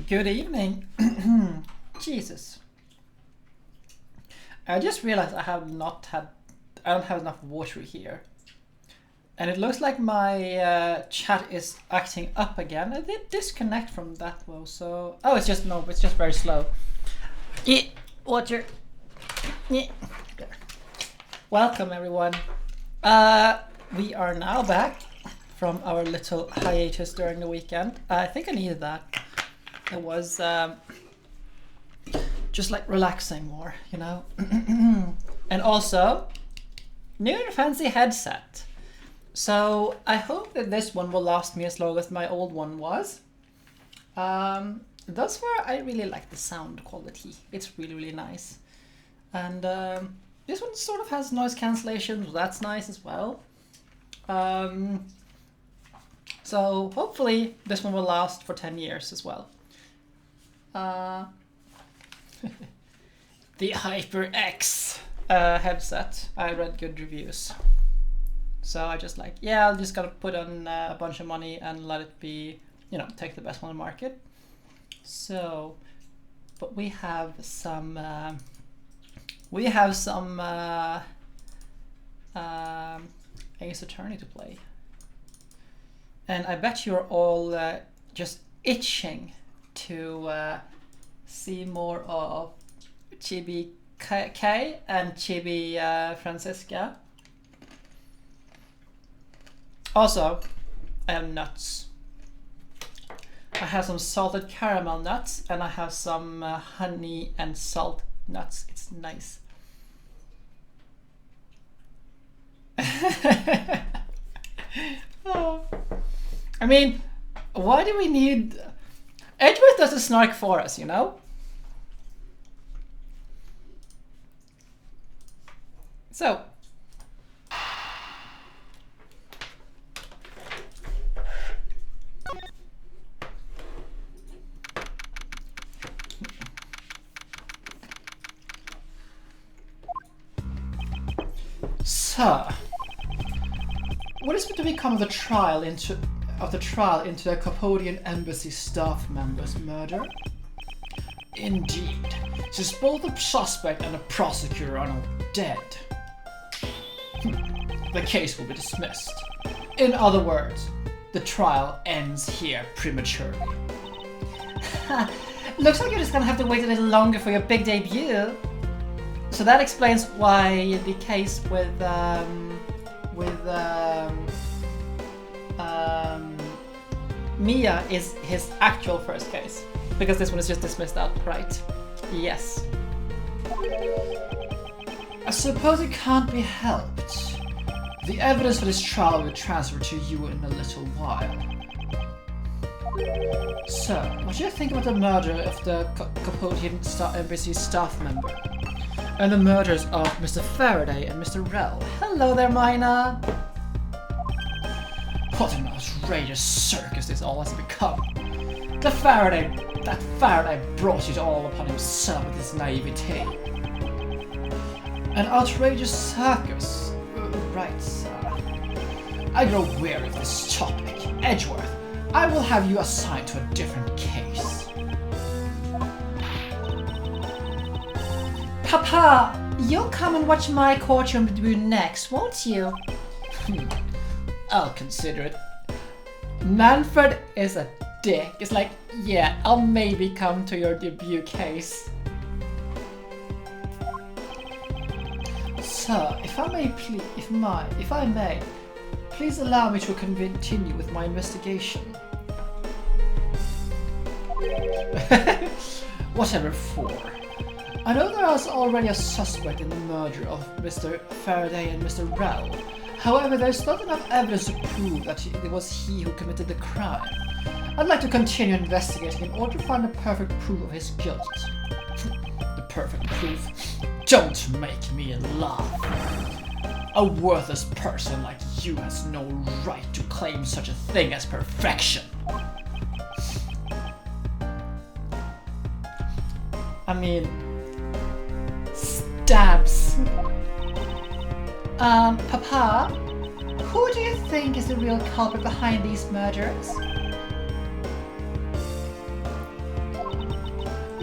Good evening. Jesus. I just realized I don't have enough water here. And it looks like my chat is acting up again. I did disconnect from that though, so... Oh, it's just very slow. Yeah, water. Yeah. Welcome everyone. We are now back from our little hiatus during the weekend. I think I needed that. It was just like relaxing more, you know? And also, new and fancy headset. So I hope that this one will last me as long as my old one was. Thus far, I really like the sound quality. It's really, really nice. And this one sort of has noise cancellation, so that's nice as well. So hopefully this one will last for 10 years as well. The HyperX headset. I read good reviews. So I just like, yeah, I'll just gotta put on a bunch of money and let it be, you know, take the best one on the market. So, but we have some Ace Attorney to play. And I bet you're all just itching to see more of Chibi K and Chibi Francisca. Also, I have nuts. I have some salted caramel nuts and I have some honey and salt nuts. It's nice. Oh. I mean, why do we need... Edgeworth does the snark for us, you know? So. So. What is to become of the trial into the Capodian embassy staff member's murder? Indeed, since both the suspect and the prosecutor are now dead, the case will be dismissed. In other words, the trial ends here prematurely. Looks like you're just gonna have to wait a little longer for your big debut. So that explains why the case with Mia is his actual first case, because this one is just dismissed outright. Yes. I suppose it can't be helped. The evidence for this trial will be transferred to you in a little while. So, what do you think about the murder of the Capodian embassy staff member? And the murders of Mr. Faraday and Mr. Rell? Hello there, Mina! What an outrageous circus this all has become. That Faraday brought it all upon himself with his naivete. An outrageous circus? Right, sir. I grow weary of this topic. Edgeworth, I will have you assigned to a different case. Papa, you'll come and watch my courtroom debut next, won't you? I'll consider it. Manfred is a dick. It's like, yeah, I'll maybe come to your debut case. Sir, if I may, please allow me to continue with my investigation. Whatever for. I know there is already a suspect in the murder of Mr. Faraday and Mr. Rell. However, there's not enough evidence to prove that it was he who committed the crime. I'd like to continue investigating in order to find the perfect proof of his guilt. The perfect proof? Don't make me laugh. A worthless person like you has no right to claim such a thing as perfection. I mean... stabs. Papa, who do you think is the real culprit behind these murders?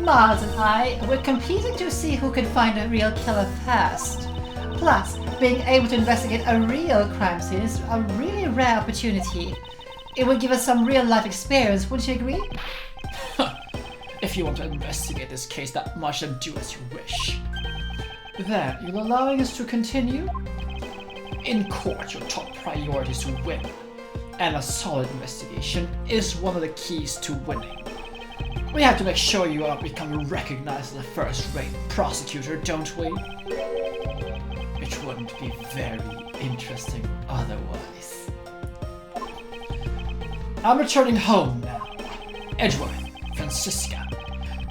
Miles and I were competing to see who could find a real killer first. Plus, being able to investigate a real crime scene is a really rare opportunity. It would give us some real-life experience, wouldn't you agree? If you want to investigate this case that much, then do as you wish. Then, you're allowing us to continue? In court, your top priority is to win. And a solid investigation is one of the keys to winning. We have to make sure you are becoming recognized as a first-rate prosecutor, don't we? It wouldn't be very interesting otherwise. I'm returning home now. Edgeworth, Francisca,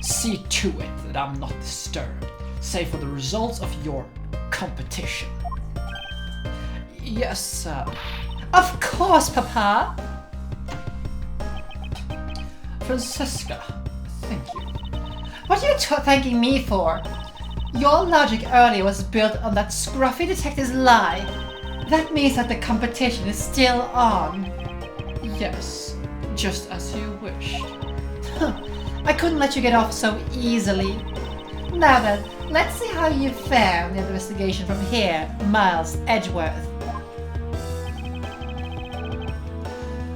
see to it that I'm not disturbed, save for the results of your competition. Yes, sir. Of course, Papa! Francisca, thank you. What are you thanking me for? Your logic earlier was built on that scruffy detective's lie. That means that the competition is still on. Yes, just as you wished. I couldn't let you get off so easily. Now then, let's see how you fare in the investigation from here, Miles Edgeworth.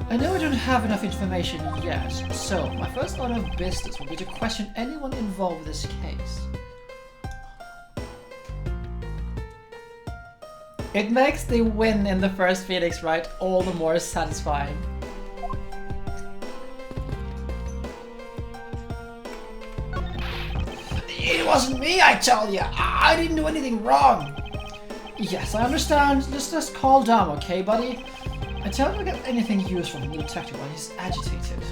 I know I don't have enough information yet, so my first order of business will be to question anyone involved with this case. It makes the win in the first Phoenix right all the more satisfying. It wasn't me, I tell you! I didn't do anything wrong! Yes, I understand. Just calm down, okay, buddy? I doubt we'll get anything useful from the detective while he's agitated.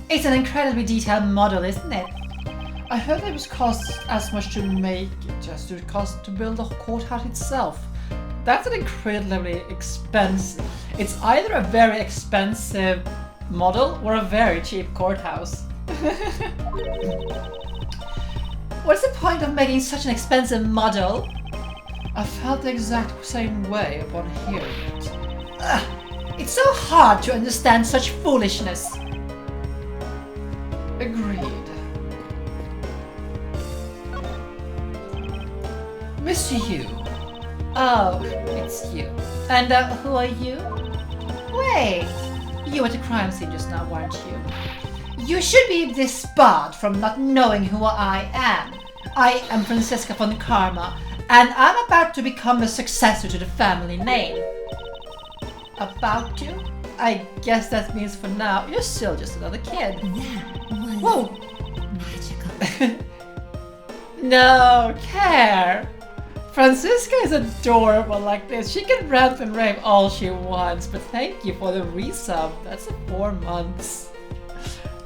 It's an incredibly detailed model, isn't it? I heard it was cost as much to make it as it cost to build the courthouse itself. That's an incredibly expensive... It's either a very expensive model or a very cheap courthouse. What's the point of making such an expensive model? I felt the exact same way upon hearing it. It's so hard to understand such foolishness. Agreed. Mr. Yu. Oh, it's you. And who are you? Wait, you were at the crime scene just now, weren't you? You should be disbarred from not knowing who I am. I am Francisca von Karma, and I'm about to become the successor to the family name. About to? I guess that means for now, you're still just another kid. That was Whoa! magical. No care! Francisca is adorable like this. She can rant and rave all she wants, but thank you for the resub. That's 4 months.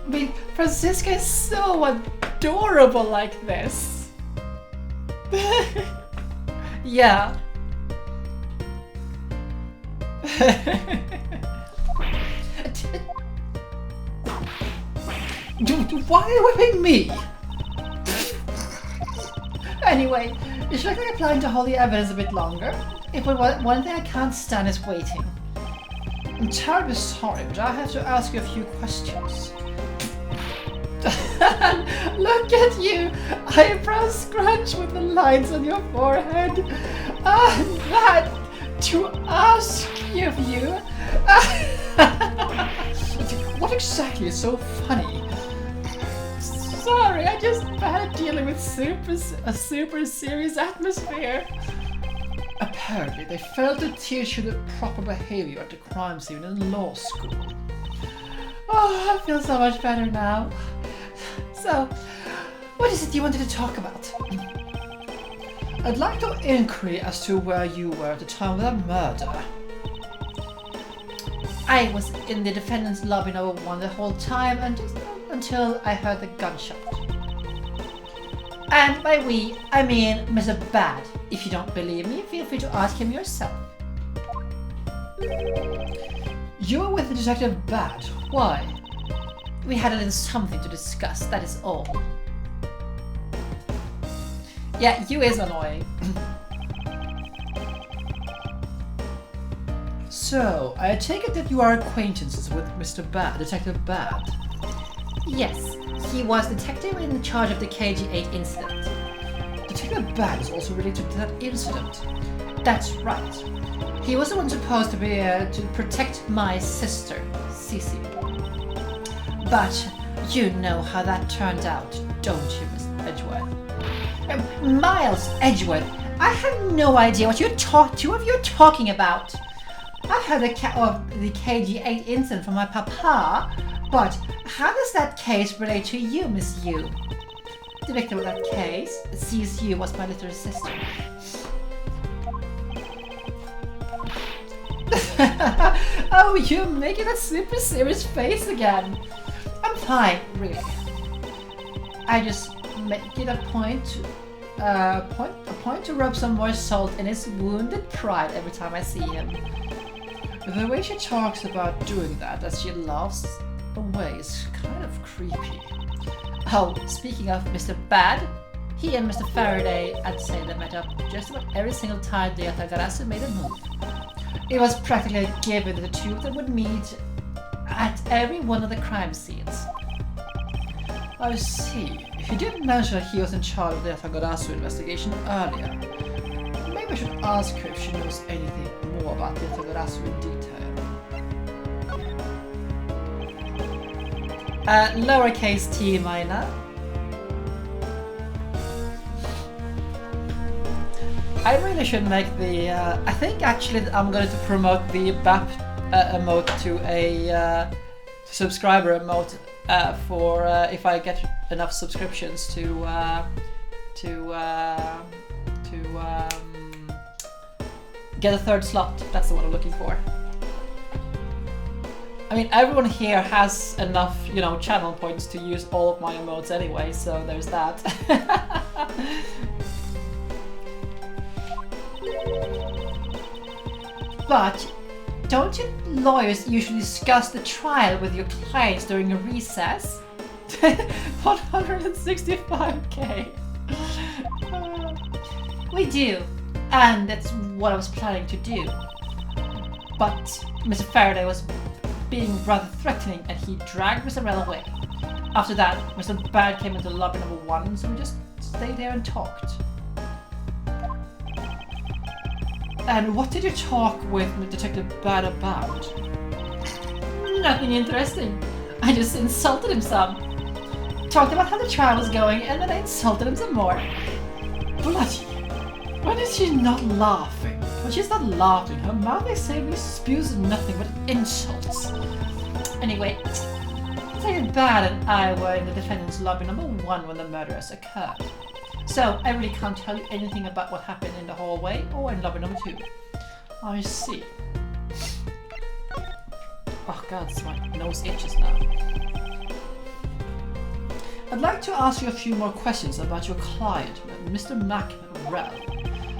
I mean, Francisca is so adorable like this. Yeah. Why are you whipping me? Anyway, you should like applying to hold the evidence a bit longer. If one thing I can't stand is waiting. I'm terribly sorry, but I have to ask you a few questions. Look at you! Eyebrows scrunched with the lines on your forehead. That to ask of you. What exactly is so funny? Sorry, I just bad dealing with a super serious atmosphere. Apparently, they failed to teach you the proper behavior at the crime scene in law school. Oh, I feel so much better now. So, what is it you wanted to talk about? I'd like to inquire as to where you were at the time of that murder. I was in the defendant's lobby number 1 the whole time and just until I heard the gunshot. And by we, I mean Mr. Bad. If you don't believe me, feel free to ask him yourself. You were with the Detective Bad. Why? We had a little something to discuss, that is all. Yeah, you is annoying. So, I take it that you are acquaintances with Mr. Bad, Detective Bad. Yes, he was detective in charge of the KG-8 incident. Detective Bad is also related to that incident. That's right. He was the one supposed to be to protect my sister, Cece. But you know how that turned out, don't you, Miss Edgeworth? Miles Edgeworth, I have no idea what two of you are talking about. I heard the KG-8 incident from my papa, but how does that case relate to you, Miss Yu? The victim of that case, CSU, was my little sister. Oh, you're making that super serious face again. I'm fine, really. I just make it a point to rub some more salt in his wounded pride every time I see him. The way she talks about doing that as she laughs away is kind of creepy. Oh, speaking of Mr. Bad, he and Mr. Faraday, I'd say they met up just about every single time the Yatagarasu made a move. It was practically a given that the two of them would meet at every one of the crime scenes. I see. He did mention he was in charge of the Yatagarasu investigation earlier. Maybe I should ask her if she knows anything more about the Yatagarasu in detail. Lowercase t minor. I really should make the. I think actually I'm going to promote the BAP emote to a subscriber emote for if I get enough subscriptions to get a third slot. That's the one I'm looking for. I mean, everyone here has enough, channel points to use all of my emotes anyway, so there's that. But don't you lawyers usually discuss the trial with your clients during a recess? 165k. We do, and that's what I was planning to do. But Mr. Faraday was being rather threatening and he dragged Mr. Rell away. After that, Mr. Bad came into lobby number 1, so we just stayed there and talked. And what did you talk with Detective Bad about? Nothing interesting. I just insulted him some. Talked about how the trial was going and then I insulted him some more. Bloody! When is she not laughing? When she's not laughing, her mouth basically spews nothing but insults. Anyway, Detective Bad and I were in the defendant's lobby number 1 when the murders occurred. So I really can't tell you anything about what happened in the hallway or in lobby number 2. I see. Oh god, my nose itches now. I'd like to ask you a few more questions about your client, Mr. Rell.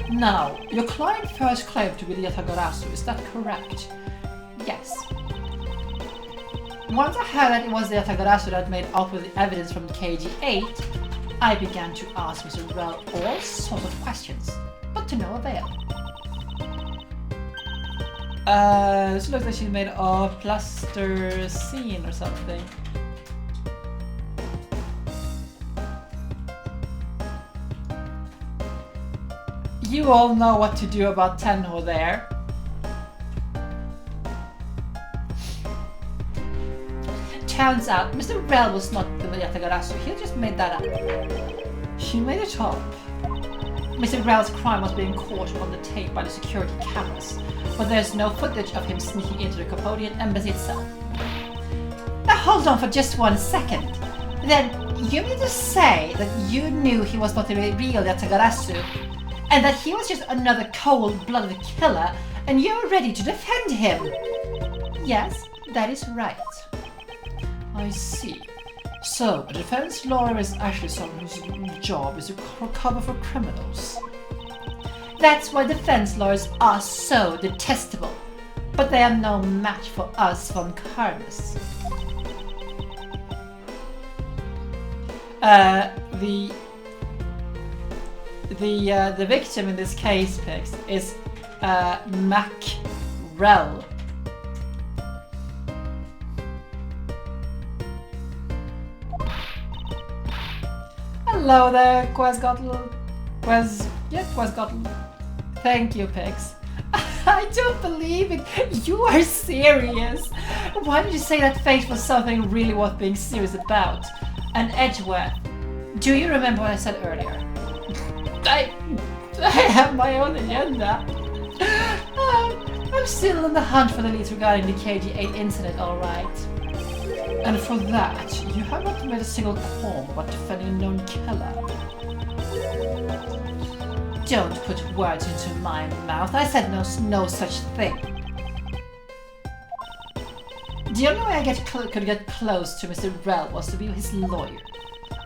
Now, your client first claimed to be the Yatagarasu, is that correct? Yes. Once I heard that it was the Yatagarasu that made off with the evidence from KG-8, I began to ask Mr. Rell all sorts of questions, but to no avail. This looks like she made a plaster scene or something. You all know what to do about Tenho there. Turns out Mr. Rell was not the Yatagarasu, he just made that up. She made it up. Mr. Rell's crime was being caught on the tape by the security cameras, but there's no footage of him sneaking into the Cambodian embassy itself. Now hold on for just 1 second. Then you mean to say that you knew he was not the real Yatagarasu, and that he was just another cold-blooded killer, and you were ready to defend him? Yes, that is right. I see. So, a defense lawyer is actually someone whose job is to cover for criminals. That's why defense lawyers are so detestable. But they are no match for us von Karmas. The victim in this case, Pix, is Mac Rell. Hello there, Quasgotl. Quasgotl. Thank you, Pix. I don't believe it. You are serious. Why did you say that fate was something really worth being serious about? And Edgeworth, do you remember what I said earlier? I have my own agenda. I'm still on the hunt for the leads regarding the KG-8 incident, alright. And for that, you have not made a single qualm about defending a known killer. Don't put words into my mouth. I said no such thing. The only way I could get close to Mr. Rell was to be his lawyer.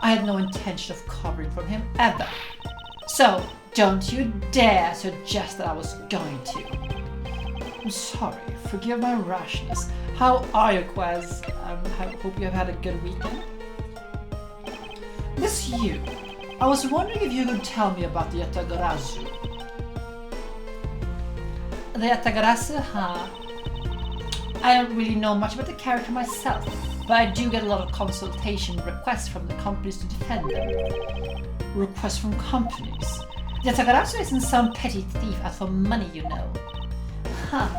I had no intention of covering from him ever. So, don't you dare suggest that I was going to. I'm sorry, forgive my rashness. How are you, Quaz? I hope you have had a good weekend. Miss Yu, I was wondering if you could tell me about the Yatagarasu. The Yatagarasu, huh? I don't really know much about the character myself, but I do get a lot of consultation requests from the companies to defend them. Requests from companies? The Yatagarasu isn't some petty thief out for money, you know. Huh.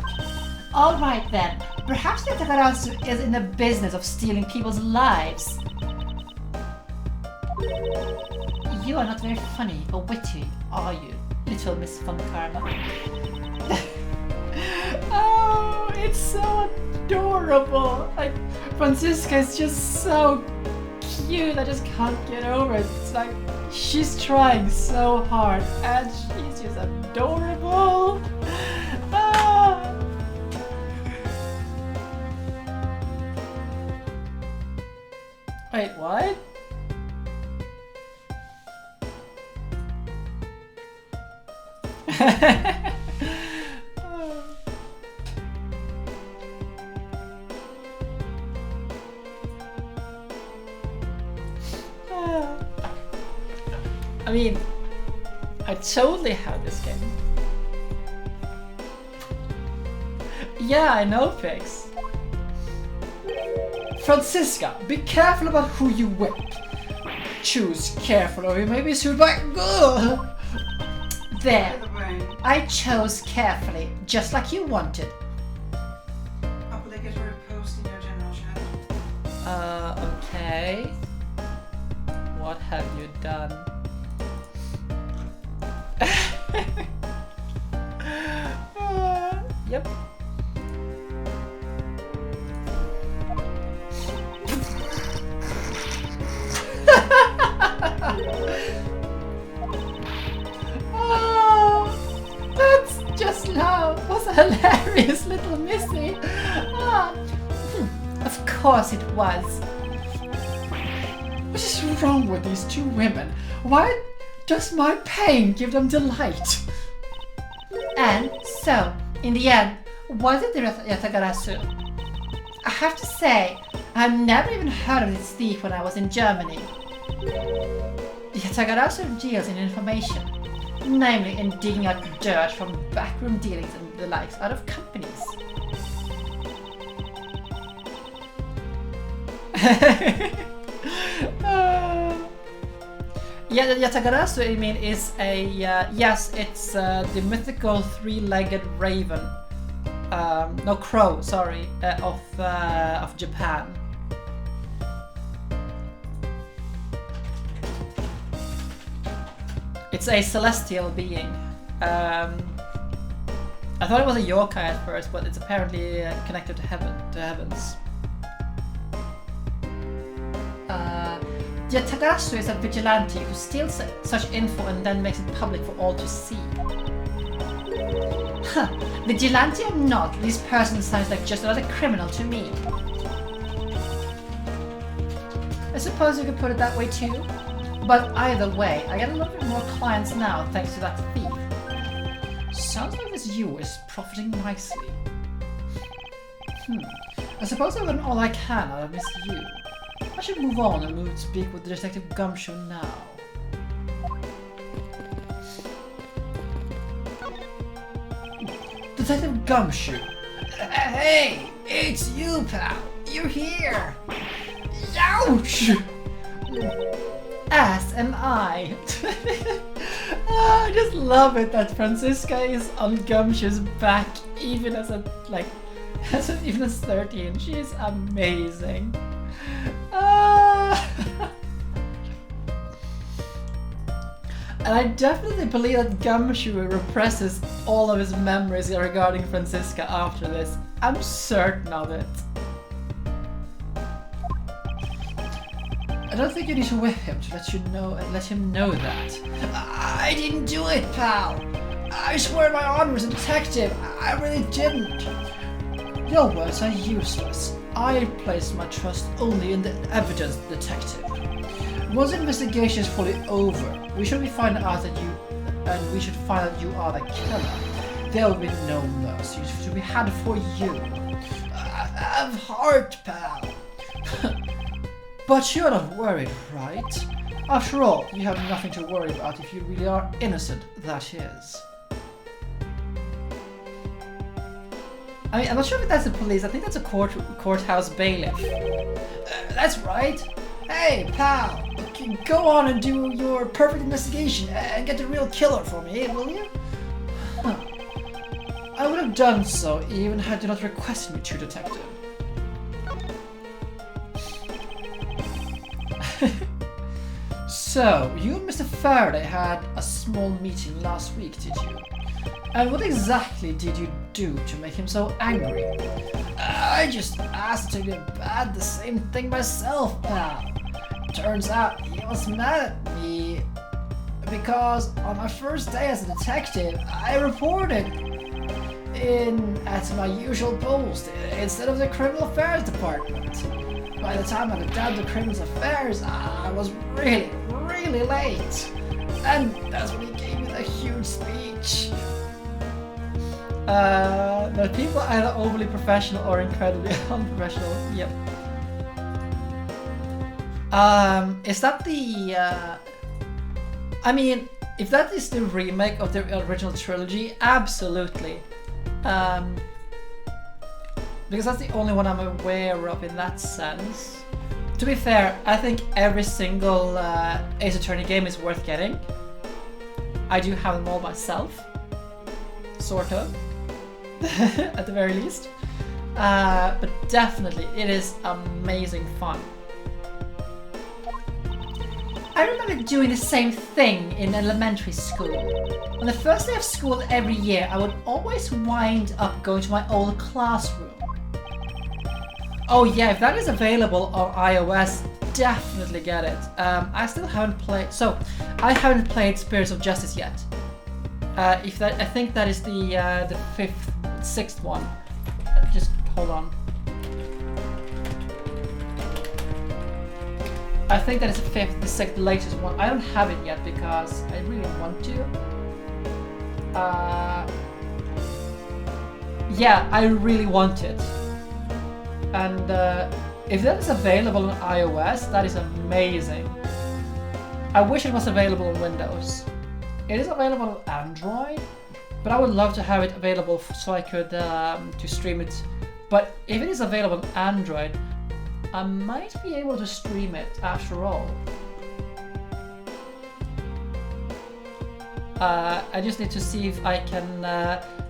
Alright then, perhaps the Yatagarasu is in the business of stealing people's lives. You are not very funny or witty, are you, little Miss Von Karma? Oh, it's so adorable! Like, Franziska is just so cute, I just can't get over it. It's like, she's trying so hard, and she's just adorable! Ah. Wait, what? I mean, I totally have this game. Yeah, I know, Pix. Franziska, be careful about who you whip. Choose carefully or you may be sued by... Ugh. There. I chose carefully, just like you wanted. I'll link it for a post in your general chat. Okay. What have you done? Yep. Oh, that's just now was a hilarious little Missy. Of course it was. What is wrong with these two women? Why does my pain give them delight? And so, in the end, was it the Yatagarasu? I have to say, I've never even heard of this thief when I was in Germany. The Yatagarasu deals in information, namely in digging out dirt from backroom dealings and the likes out of companies. Yeah, the Yatagarasu, I mean, is a yes, it's the mythical three-legged raven, no crow, sorry, of Japan. It's a celestial being. I thought it was a yokai at first, but it's apparently connected to heavens. The Yatagarasu is a vigilante who steals such info and then makes it public for all to see. Huh, vigilante or not, this person sounds like just another criminal to me. I suppose you could put it that way too. But either way, I get a little bit more clients now thanks to that thief. Sounds like this you is profiting nicely. I suppose I've done all I can out of Miss Yu. I should move on and move to speak with Detective Gumshoe now. Detective Gumshoe! Hey! It's you, pal! You're here! Ouch! as am I. I just love it that Franziska is on Gumshoe's back even as even as 13. She's amazing. And I definitely believe that Gumshoe represses all of his memories regarding Franziska after this. I'm certain of it. I don't think you need to whip him to let him know that. I didn't do it, pal. I swear my honor as a detective. I really didn't. Your words are useless. I place my trust only in the evidence, detective. Once the investigation is fully over, we should find out that you are the killer. There will be no mercy to be had for you. Have heart, pal. But you're not worried, right? After all, you have nothing to worry about if you really are innocent, that is. I mean, I'm not sure if that's the police. I think that's a courthouse bailiff. That's right. Hey, pal, go on and do your perfect investigation and get the real killer for me, will you? Huh. I would have done so even had you not requested me to, detective. So, you and Mr. Faraday had a small meeting last week, did you? And what exactly did you do to make him so angry? I just asked him to do the same thing myself, pal. Turns out he was mad at me because on my first day as a detective, I reported in at my usual post instead of the criminal affairs department. By the time I got down to criminal affairs, I was really late. And that's when he gave me the huge speech. The people are either overly professional or incredibly unprofessional. Yep. Is that the, I mean, if that is the remake of the original trilogy, absolutely. Because that's the only one I'm aware of in that sense. To be fair, I think every single Ace Attorney game is worth getting. I do have them all myself. Sort of. At the very least. But definitely, it is amazing fun. I remember doing the same thing in elementary school. On the first day of school every year, I would always wind up going to my old classroom. Oh yeah, if that is available on iOS, definitely get it. I still haven't played, I haven't played Spirits of Justice yet. I think that is the sixth one. Just hold on. I think that is the sixth, latest one. I don't have it yet because I really want to. Yeah, I really want it. And if that is available on iOS, that is amazing. I wish it was available on Windows. It is available on Android, but I would love to have it available so I could to stream it. But if it is available on Android, I might be able to stream it after all. I just need to see if I can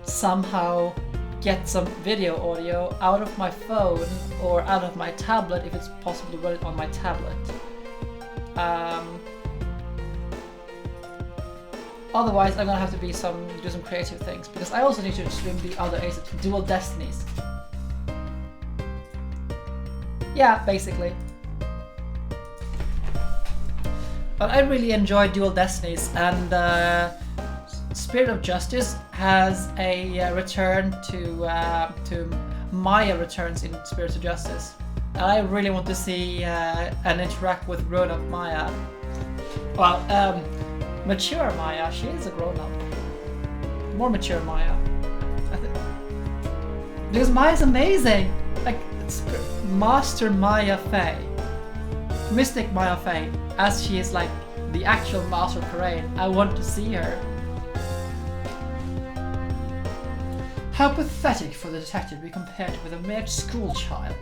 somehow get some video audio out of my phone or out of my tablet if it's possible to run it on my tablet. Otherwise, I'm gonna have to do some creative things because I also need to stream the other Dual Destinies. Yeah, basically. But I really enjoy Dual Destinies, and Spirit of Justice has a return to Maya returns in Spirit of Justice. And I really want to see and interact with grown-up Maya. Well, mature Maya. She is a grown-up. More mature Maya. I think. Because Maya's amazing. Like Master Maya Fey, Mystic Maya Fey, as she is like the actual Master Karain. I want to see her. How pathetic for the detective to be compared with a mere school child.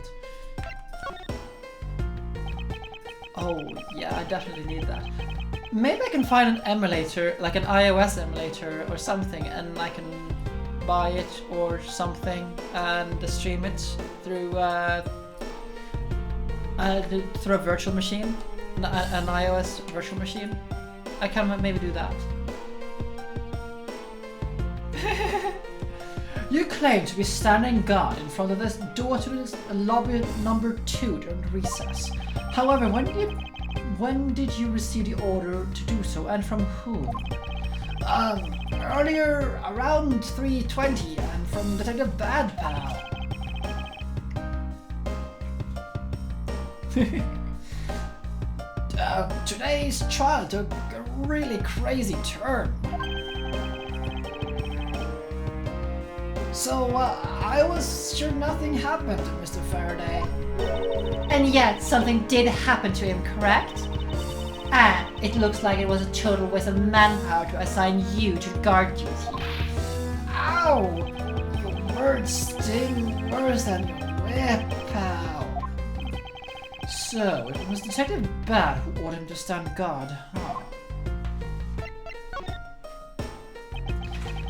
Oh, yeah, I definitely need that. Maybe I can find an emulator, like an iOS emulator or something, and I can buy it or something and stream it through a virtual machine, an iOS virtual machine. I can maybe do that. You claim to be standing guard in front of this door to this lobby number 2 during recess. However, when did you receive the order to do so, and from whom? Earlier, around 3:20, and from Detective Bad Pal. Today's trial took a really crazy turn. So, I was sure nothing happened to Mr. Faraday. And yet, something did happen to him, correct? And it looks like it was a total waste of manpower to assign you to guard duty. Ow! Your words sting worse than your whip, pal. So, it was Detective Bad who ordered him to stand guard, huh?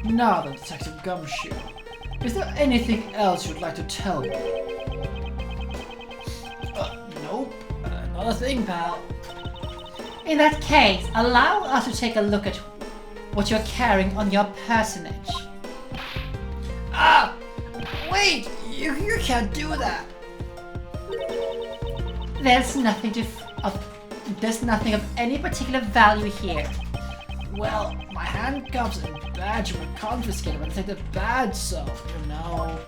Now then, Detective Gumshoe, is there anything else you'd like to tell me? Nope, not a thing, pal. In that case, allow us to take a look at what you're carrying on your personage. Ah! Wait! You can't do that! There's nothing of any particular value here. Well, my handcuffs and badge were confiscated when I take the badge, so, you know.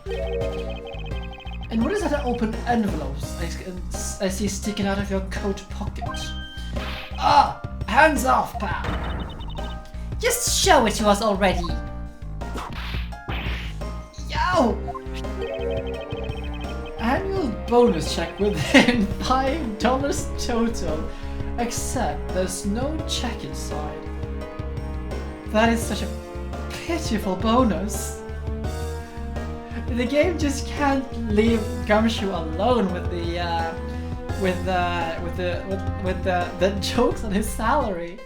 And what is that open envelopes I see sticking out of your coat pocket? Ah! Hands off, pal! Just show it to us already. Yo! Annual bonus check within $5 total, except there's no check inside. That is such a pitiful bonus. The game just can't leave Gumshoe alone with the jokes on his salary.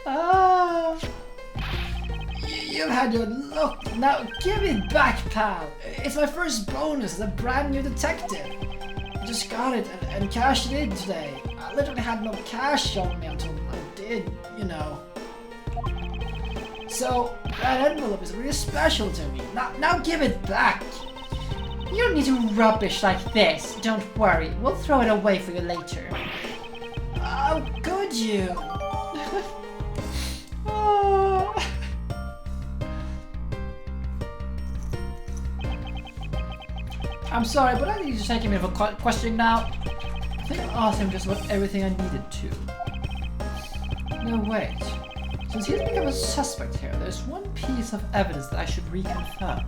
Ah, you've had your look. Now give it back, pal. It's my first bonus as a brand new detective. I just got it and cashed it in today. I literally had no cash on me until I did, you know. So that envelope is really special to me. Now give it back. You don't need to rubbish like this. Don't worry, we'll throw it away for you later. How could you? Oh. I'm sorry, but I need to take him in for questioning now. I think I asked him just about everything I needed to. No, wait. Since he's become a suspect here, there's one piece of evidence that I should reconfirm.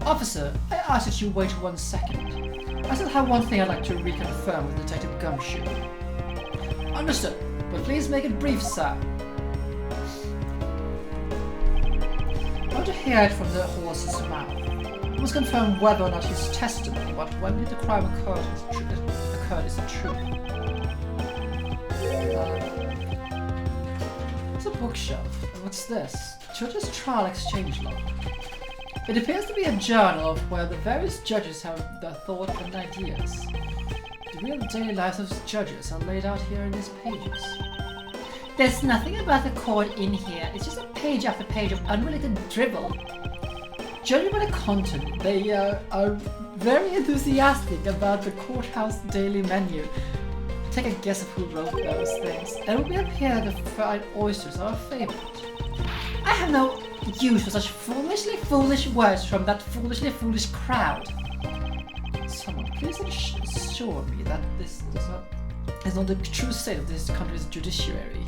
Officer, I ask that you wait 1 second. I still have one thing I'd like to reconfirm with Detective Gumshoe. Understood, but please make it brief, sir. I want to hear it from the horse's mouth. I must confirm whether or not his testimony about when did the crime occurred is true. It's a bookshelf. And what's this? Judge's Trial Exchange Log. It appears to be a journal of where the various judges have their thoughts and ideas. The real daily lives of judges are laid out here in these pages. There's nothing about the court in here. It's just a page after page of unrelated drivel. Judging by the content, they are very enthusiastic about the courthouse daily menu. Take a guess of who wrote those things, and it will be appear that the fried oysters are a favorite. I have no use for such foolishly foolish words from that foolishly foolish crowd. Someone, please assure me that this is not the true state of this country's judiciary.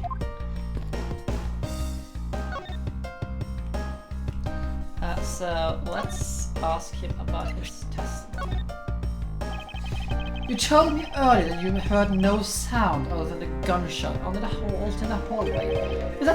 So let's ask him about his testimony. You told me earlier that you heard no sound other than the gunshot under the halt in the hallway. Is that